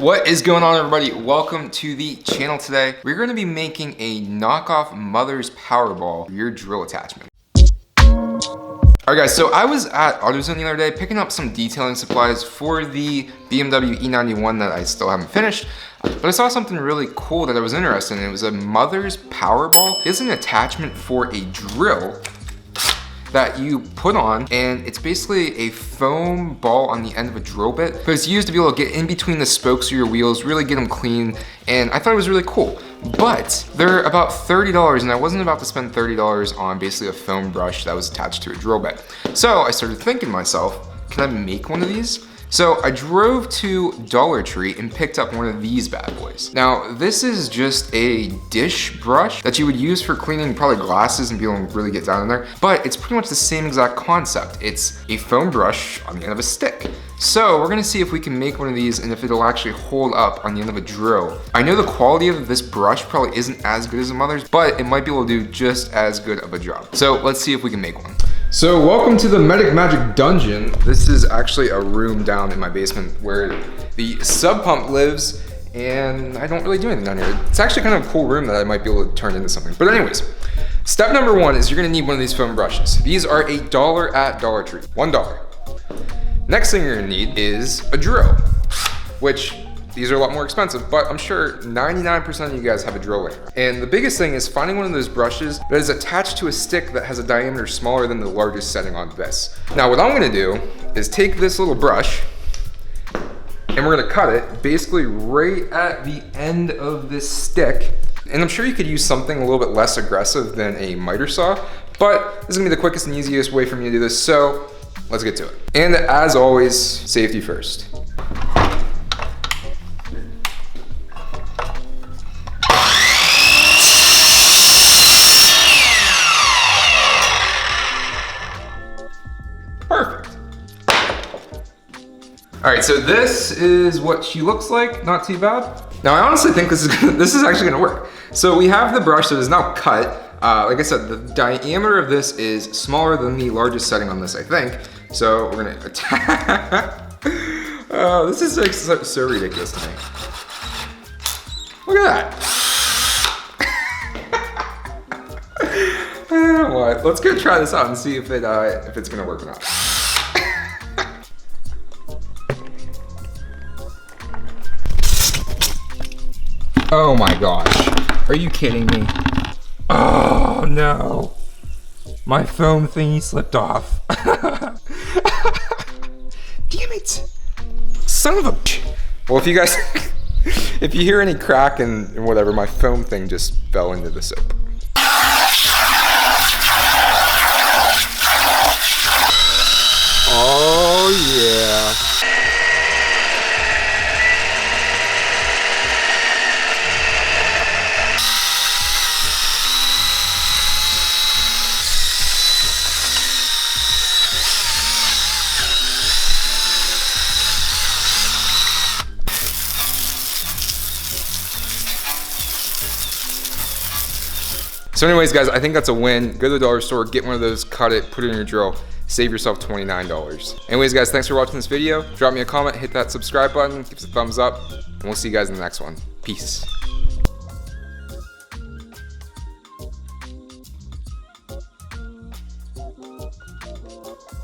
What is going on, everybody? Welcome to the channel today. We're going to be making a knockoff mother's Powerball for your drill attachment. Alright guys, so I was at AutoZone the other day picking up some detailing supplies for the BMW E91 that I still haven't finished. But I saw something really cool that I was interested in. It was a mother's Powerball. It's an attachment for a drill that you put on, and it's basically a foam ball on the end of a drill bit, but it's used to be able to get in between the spokes of your wheels, really get them clean, and I thought it was really cool. But they're about $30, and I wasn't about to spend $30 on basically a foam brush that was attached to a drill bit. So I started thinking to myself, can I make one of these? So I drove to Dollar Tree and picked up one of these bad boys. Now, this is just a dish brush that you would use for cleaning probably glasses and be able to really get down in there, but it's pretty much the same exact concept. It's a foam brush on the end of a stick. So we're gonna see if we can make one of these and if it'll actually hold up on the end of a drill. I know the quality of this brush probably isn't as good as the mother's, but it might be able to do just as good of a job. So let's see if we can make one. So welcome to the Medic Magic Dungeon. This is actually a room down in my basement where the sub pump lives, and I don't really do anything down here. It's actually kind of a cool room that I might be able to turn into something. But anyways, step number one is you're gonna need one of these foam brushes. These are $1 at Dollar Tree, $1. Next thing you're gonna need is a drill, which these are a lot more expensive, but I'm sure 99% of you guys have a drill laying around. And the biggest thing is finding one of those brushes that is attached to a stick that has a diameter smaller than the largest setting on this. Now what I'm gonna do is take this little brush and we're gonna cut it basically right at the end of this stick. And I'm sure you could use something a little bit less aggressive than a miter saw, but this is gonna be the quickest and easiest way for me to do this, so let's get to it. And as always, safety first. Perfect. All right, so this is what she looks like, not too bad. Now I honestly think this is actually gonna work. So we have the brush that is now cut. Like I said, the diameter of this is smaller than the largest setting on this, I think. So we're gonna attack. Oh, this is like so ridiculous to me. Look at that. What? Let's go try this out and see if it's gonna work or not. Oh my gosh, are you kidding me? Oh no, my foam thingy slipped off. Damn it, son of a bitch. Well, if you guys, if you hear any crack and whatever, my foam thing just fell into the soap. Oh yeah. So anyways, guys, I think that's a win. Go to the dollar store, get one of those, cut it, put it in your drill, save yourself $29. Anyways, guys, thanks for watching this video. Drop me a comment, hit that subscribe button, give us a thumbs up, and we'll see you guys in the next one. Peace.